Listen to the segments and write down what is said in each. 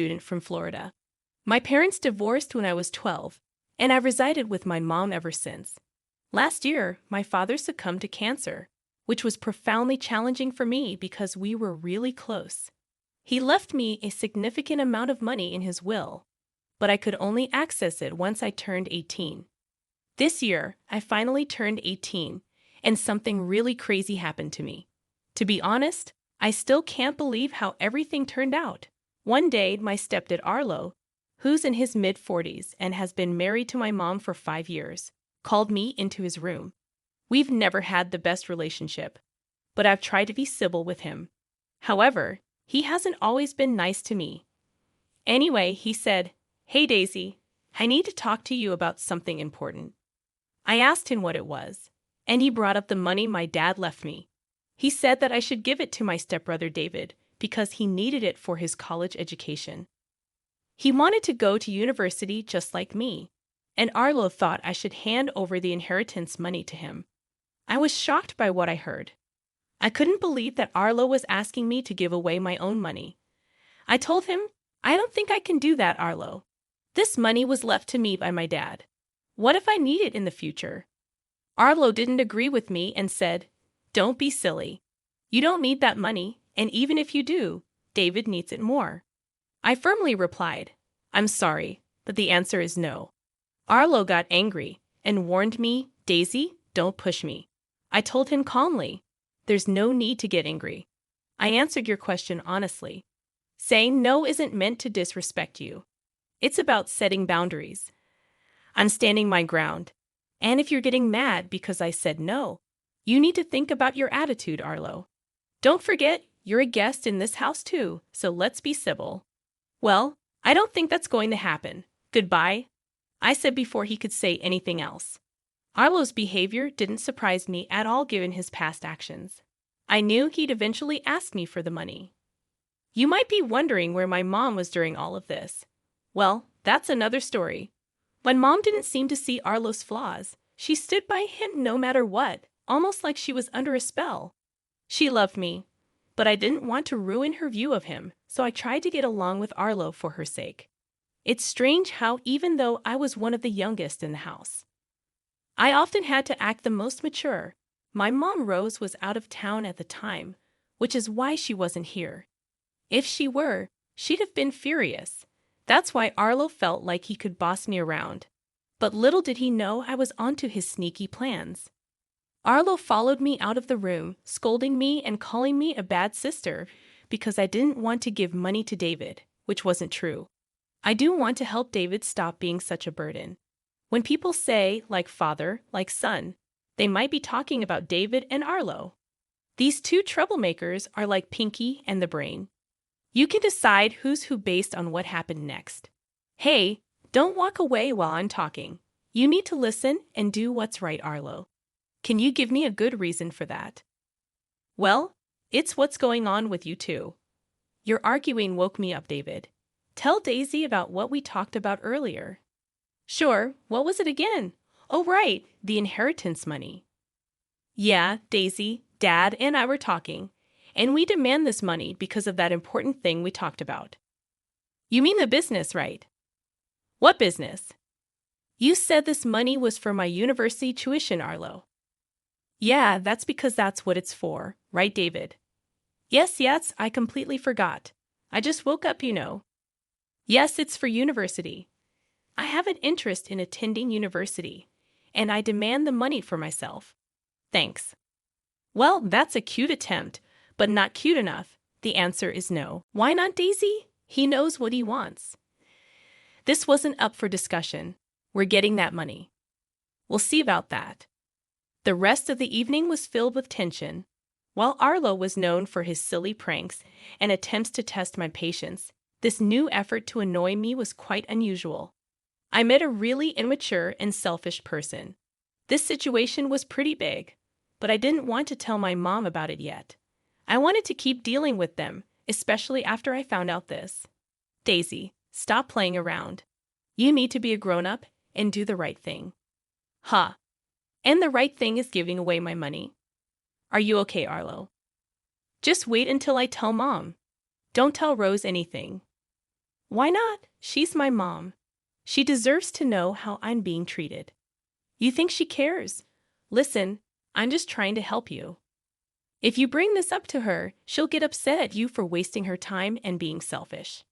student from Florida. My parents divorced when I was 12, and I've resided with my mom ever since. Last year, my father succumbed to cancer, which was profoundly challenging for me because we were really close. He left me a significant amount of money in his will, but I could only access it once I turned 18. This year, I finally turned 18, and something really crazy happened to me. To be honest, I still can't believe how everything turned out. One day, my stepdad Arlo, who's in his mid-40s and has been married to my mom for 5 years, called me into his room. We've never had the best relationship, but I've tried to be civil with him. However, he hasn't always been nice to me. Anyway, he said, "Hey Daisy, I need to talk to you about something important." I asked him what it was, and he brought up the money my dad left me. He said that I should give it to my stepbrother David because he needed it for his college education. He wanted to go to university just like me, and Arlo thought I should hand over the inheritance money to him. I was shocked by what I heard. I couldn't believe that Arlo was asking me to give away my own money. I told him, "I don't think I can do that, Arlo. This money was left to me by my dad. What if I need it in the future?" Arlo didn't agree with me and said, "Don't be silly. You don't need that money, and even if you do, David needs it more." I firmly replied, "I'm sorry, but the answer is no." Arlo got angry and warned me, "Daisy, don't push me." I told him calmly, "There's no need to get angry. I answered your question honestly. Saying no isn't meant to disrespect you. It's about setting boundaries. I'm standing my ground. And if you're getting mad because I said no, you need to think about your attitude, Arlo. Don't forget, you're a guest in this house too, so let's be civil." "Well, I don't think that's going to happen. Goodbye," I said before he could say anything else. Arlo's behavior didn't surprise me at all given his past actions. I knew he'd eventually ask me for the money. You might be wondering where my mom was during all of this. Well, that's another story. My mom didn't seem to see Arlo's flaws. She stood by him no matter what, almost like she was under a spell. She loved me, but I didn't want to ruin her view of him, so I tried to get along with Arlo for her sake. It's strange how, even though I was one of the youngest in the house, I often had to act the most mature. My mom, Rose, was out of town at the time, which is why she wasn't here. If she were, she'd have been furious. That's why Arlo felt like he could boss me around. But little did he know I was onto his sneaky plans. Arlo followed me out of the room, scolding me and calling me a bad sister because I didn't want to give money to David, which wasn't true. I do want to help David stop being such a burden. When people say, like father, like son, they might be talking about David and Arlo. These two troublemakers are like Pinky and the Brain. You can decide who's who based on what happened next. Hey, don't walk away while I'm talking. You need to listen and do what's right, Arlo. Can you give me a good reason for that? Well, it's what's going on with you two. Your arguing woke me up, David. Tell Daisy about what we talked about earlier. Sure, what was it again? Oh, right, the inheritance money. Yeah, Daisy, Dad, and I were talking, and we demand this money because of that important thing we talked about. You mean the business, right? What business? You said this money was for my university tuition, Arlo. Yeah, that's because that's what it's for, right, David? Yes, I completely forgot. I just woke up, you know. Yes, it's for university. I have an interest in attending university, and I demand the money for myself. Thanks. Well, that's a cute attempt, but not cute enough. The answer is no. Why not, Daisy? He knows what he wants. This wasn't up for discussion. We're getting that money. We'll see about that. The rest of the evening was filled with tension. While Arlo was known for his silly pranks and attempts to test my patience, this new effort to annoy me was quite unusual. I met a really immature and selfish person. This situation was pretty big, but I didn't want to tell my mom about it yet. I wanted to keep dealing with them, especially after I found out this. Daisy, stop playing around. You need to be a grown-up and do the right thing. Huh. And the right thing is giving away my money. Are you okay, Arlo? Just wait until I tell Mom. Don't tell Rose anything. Why not? She's my mom. She deserves to know how I'm being treated. You think she cares? Listen, I'm just trying to help you. If you bring this up to her, she'll get upset at you for wasting her time and being selfish.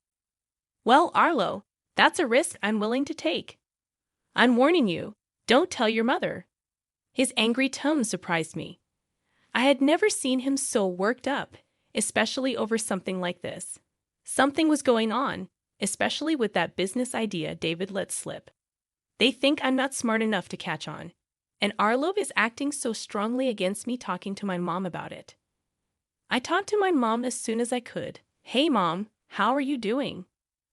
Well, Arlo, that's a risk I'm willing to take. I'm warning you, don't tell your mother. His angry tone surprised me. I had never seen him so worked up, especially over something like this. Something was going on, especially with that business idea David let slip. They think I'm not smart enough to catch on, and Arlo is acting so strongly against me talking to my mom about it. I talked to my mom as soon as I could. Hey Mom, how are you doing?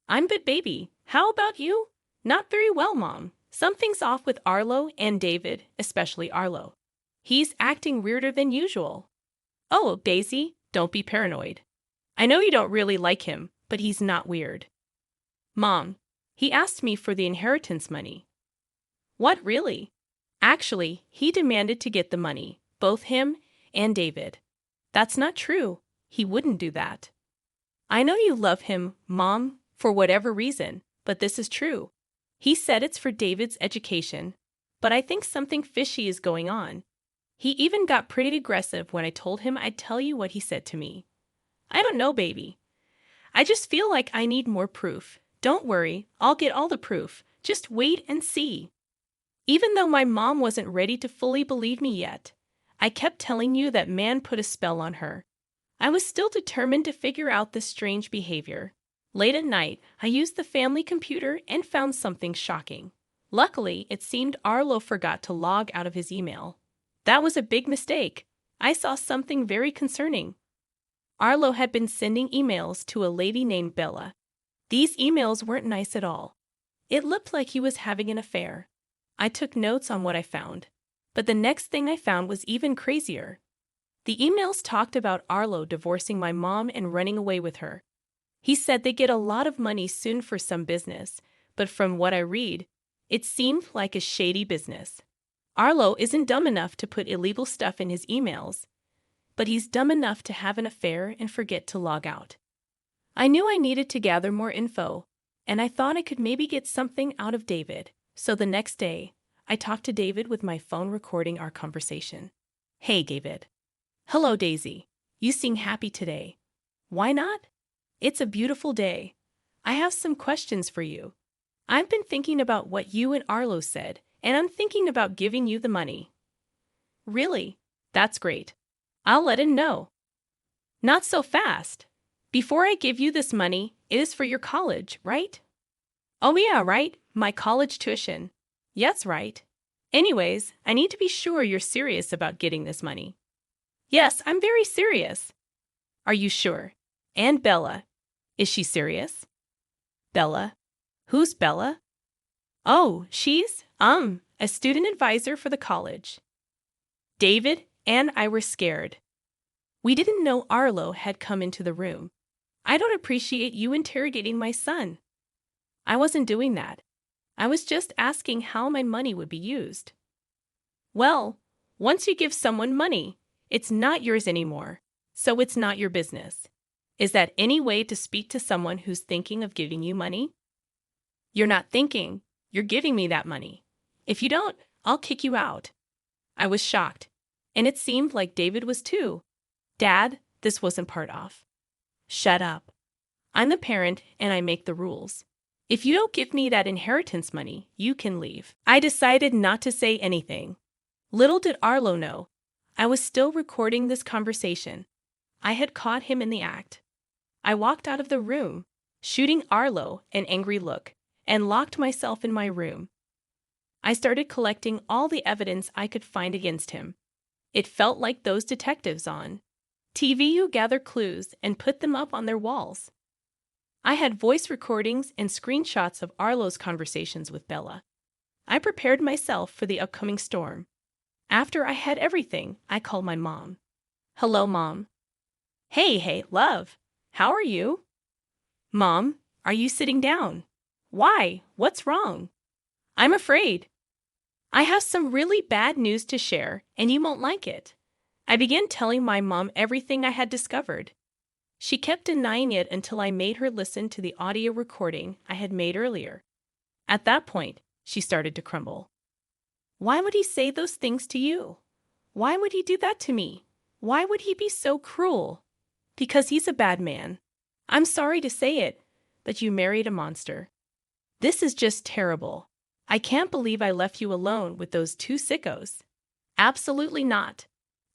I'm good, baby. How about you? Not very well, Mom. Something's off with Arlo and David, especially Arlo. He's acting weirder than usual. Oh, Daisy, don't be paranoid. I know you don't really like him, but he's not weird. Mom, he asked me for the inheritance money. What, really? Actually, he demanded to get the money, both him and David. That's not true. He wouldn't do that. I know you love him, Mom, for whatever reason, but this is true. He said it's for David's education, but I think something fishy is going on. He even got pretty aggressive when I told him I'd tell you what he said to me. I don't know, baby. I just feel like I need more proof. Don't worry, I'll get all the proof. Just wait and see. Even though my mom wasn't ready to fully believe me yet, I kept telling you that man put a spell on her. I was still determined to figure out this strange behavior. Late at night, I used the family computer and found something shocking. Luckily, it seemed Arlo forgot to log out of his email. That was a big mistake. I saw something very concerning. Arlo had been sending emails to a lady named Bella. These emails weren't nice at all. It looked like he was having an affair. I took notes on what I found, but the next thing I found was even crazier. The emails talked about Arlo divorcing my mom and running away with her. He said they'd get a lot of money soon for some business, but from what I read, it seemed like a shady business. Arlo isn't dumb enough to put illegal stuff in his emails, but he's dumb enough to have an affair and forget to log out. I knew I needed to gather more info, and I thought I could maybe get something out of David. So the next day, I talked to David with my phone recording our conversation. Hey, David. Hello, Daisy. You seem happy today. Why not? It's a beautiful day. I have some questions for you. I've been thinking about what you and Arlo said, and I'm thinking about giving you the money. Really? That's great. I'll let him know. Not so fast. Before I give you this money, it is for your college, right? Oh yeah, right. My college tuition. Yes, right. Anyways, I need to be sure you're serious about getting this money. Yes, I'm very serious. Are you sure? And Bella. Is she serious? Bella? Who's Bella? Oh, she's, a student advisor for the college. David and I were scared. We didn't know Arlo had come into the room. I don't appreciate you interrogating my son. I wasn't doing that. I was just asking how my money would be used. Well, once you give someone money, it's not yours anymore, so it's not your business. Is that any way to speak to someone who's thinking of giving you money? You're not thinking, you're giving me that money. If you don't, I'll kick you out. I was shocked, and it seemed like David was too. Dad, this wasn't part of. Shut up. I'm the parent, and I make the rules. If you don't give me that inheritance money, you can leave. I decided not to say anything. Little did Arlo know, I was still recording this conversation. I had caught him in the act. I walked out of the room, shooting Arlo an angry look, and locked myself in my room. I started collecting all the evidence I could find against him. It felt like those detectives on TV who gather clues and put them up on their walls. I had voice recordings and screenshots of Arlo's conversations with Bella. I prepared myself for the upcoming storm. After I had everything, I called my mom. Hello, Mom. Hey, love. How are you? Mom, are you sitting down? Why? What's wrong? I'm afraid. I have some really bad news to share, and you won't like it. I began telling my mom everything I had discovered. She kept denying it until I made her listen to the audio recording I had made earlier. At that point, she started to crumble. Why would he say those things to you? Why would he do that to me? Why would he be so cruel? Because he's a bad man. I'm sorry to say it, but you married a monster. This is just terrible. I can't believe I left you alone with those two sickos. Absolutely not.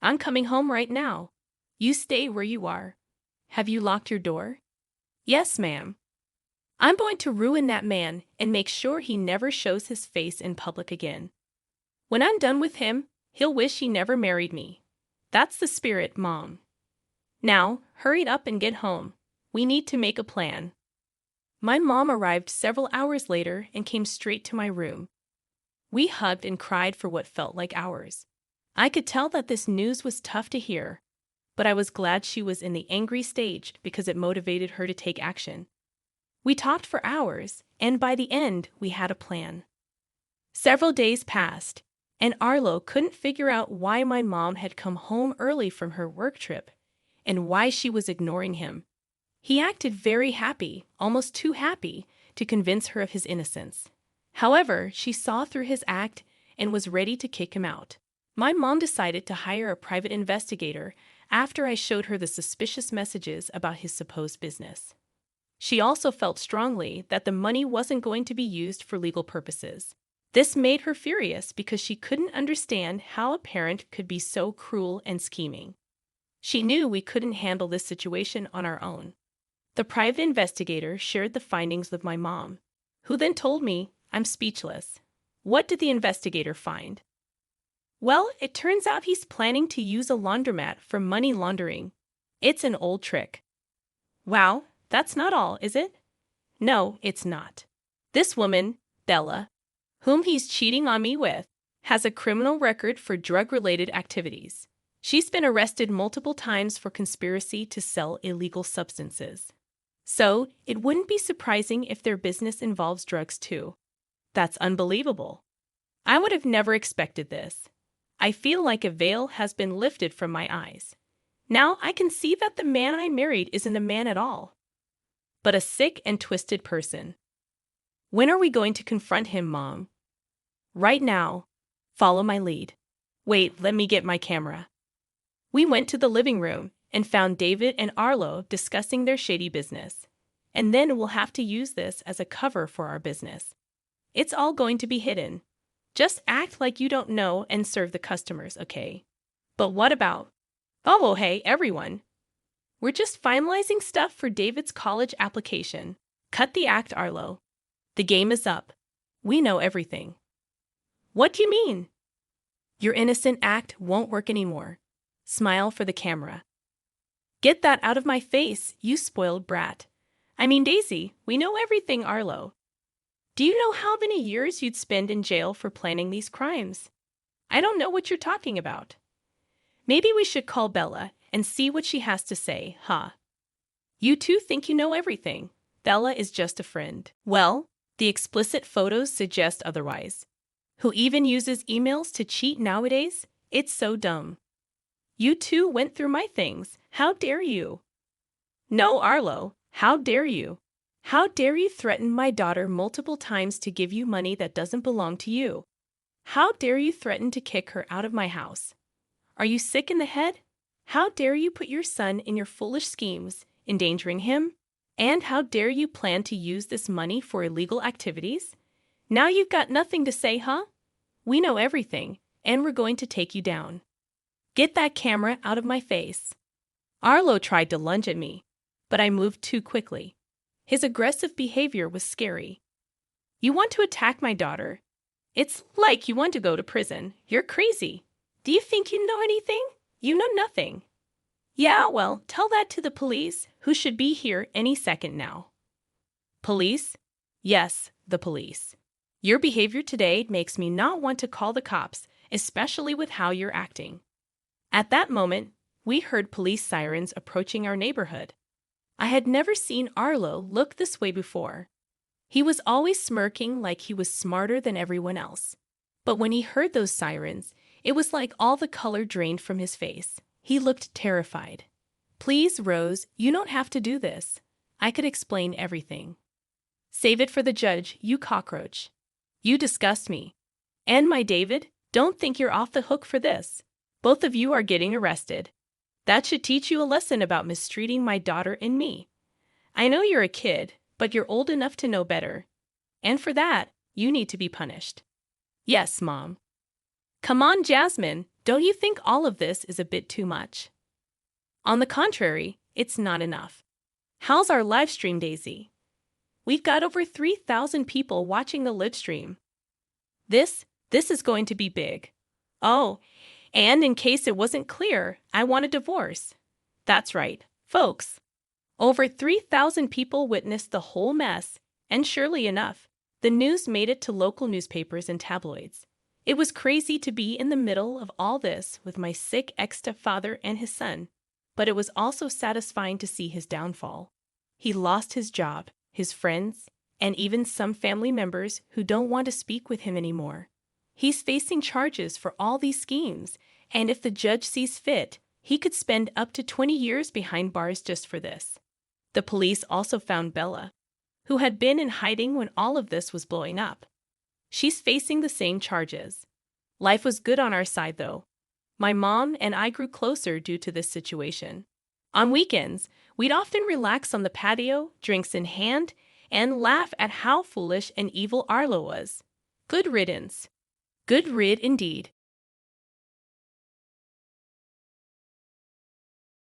I'm coming home right now. You stay where you are. Have you locked your door? Yes, ma'am. I'm going to ruin that man and make sure he never shows his face in public again. When I'm done with him, he'll wish he never married me. That's the spirit, Mom. Now, hurry up and get home. We need to make a plan. My mom arrived several hours later and came straight to my room. We hugged and cried for what felt like hours. I could tell that this news was tough to hear, but I was glad she was in the angry stage because it motivated her to take action. We talked for hours, and by the end, we had a plan. Several days passed, and Arlo couldn't figure out why my mom had come home early from her work trip and why she was ignoring him. He acted very happy, almost too happy, to convince her of his innocence. However, she saw through his act and was ready to kick him out. My mom decided to hire a private investigator after I showed her the suspicious messages about his supposed business. She also felt strongly that the money wasn't going to be used for legal purposes. This made her furious because she couldn't understand how a parent could be so cruel and scheming. She knew we couldn't handle this situation on our own. The private investigator shared the findings with my mom, who then told me I'm speechless. What did the investigator find? Well, it turns out he's planning to use a laundromat for money laundering. It's an old trick. Wow, that's not all, is it? No, it's not. This woman, Bella, whom he's cheating on me with, has a criminal record for drug-related activities. She's been arrested multiple times for conspiracy to sell illegal substances. So, it wouldn't be surprising if their business involves drugs too. That's unbelievable. I would have never expected this. I feel like a veil has been lifted from my eyes. Now I can see that the man I married isn't a man at all, but a sick and twisted person. When are we going to confront him, Mom? Right now. Follow my lead. Wait, let me get my camera. We went to the living room and found David and Arlo discussing their shady business. And then we'll have to use this as a cover for our business. It's all going to be hidden. Just act like you don't know and serve the customers, okay? But what about? Oh, hey, everyone. We're just finalizing stuff for David's college application. Cut the act, Arlo. The game is up. We know everything. What do you mean? Your innocent act won't work anymore. Smile for the camera. Get that out of my face, you spoiled brat. I mean, Daisy, we know everything, Arlo. Do you know how many years you'd spend in jail for planning these crimes? I don't know what you're talking about. Maybe we should call Bella and see what she has to say, huh? You two think you know everything. Bella is just a friend. Well, the explicit photos suggest otherwise. Who even uses emails to cheat nowadays? It's so dumb. You two went through my things. How dare you? No, Arlo, how dare you? How dare you threaten my daughter multiple times to give you money that doesn't belong to you? How dare you threaten to kick her out of my house? Are you sick in the head? How dare you put your son in your foolish schemes, endangering him? And how dare you plan to use this money for illegal activities? Now you've got nothing to say, huh? We know everything, and we're going to take you down. Get that camera out of my face. Arlo tried to lunge at me, but I moved too quickly. His aggressive behavior was scary. You want to attack my daughter? It's like you want to go to prison. You're crazy. Do you think you know anything? You know nothing. Yeah, well, tell that to the police, who should be here any second now. Police? Yes, the police. Your behavior today makes me not want to call the cops, especially with how you're acting. At that moment, we heard police sirens approaching our neighborhood. I had never seen Arlo look this way before. He was always smirking like he was smarter than everyone else. But when he heard those sirens, it was like all the color drained from his face. He looked terrified. Please, Rose, you don't have to do this. I could explain everything. Save it for the judge, you cockroach. You disgust me. And my David, don't think you're off the hook for this. Both of you are getting arrested. That should teach you a lesson about mistreating my daughter and me. I know you're a kid, but you're old enough to know better. And for that, you need to be punished. Yes, Mom. Come on, Jasmine, don't you think all of this is a bit too much? On the contrary, it's not enough. How's our live stream, Daisy? We've got over 3,000 people watching the live stream. This is going to be big. Oh, and in case it wasn't clear, I want a divorce. That's right, folks. Over 3,000 people witnessed the whole mess, and surely enough, the news made it to local newspapers and tabloids. It was crazy to be in the middle of all this with my sick ex-stepfather and his son, but it was also satisfying to see his downfall. He lost his job, his friends, and even some family members who don't want to speak with him anymore. He's facing charges for all these schemes, and if the judge sees fit, he could spend up to 20 years behind bars just for this. The police also found Bella, who had been in hiding when all of this was blowing up. She's facing the same charges. Life was good on our side, though. My mom and I grew closer due to this situation. On weekends, we'd often relax on the patio, drinks in hand, and laugh at how foolish and evil Arlo was. Good riddance. Good rid indeed.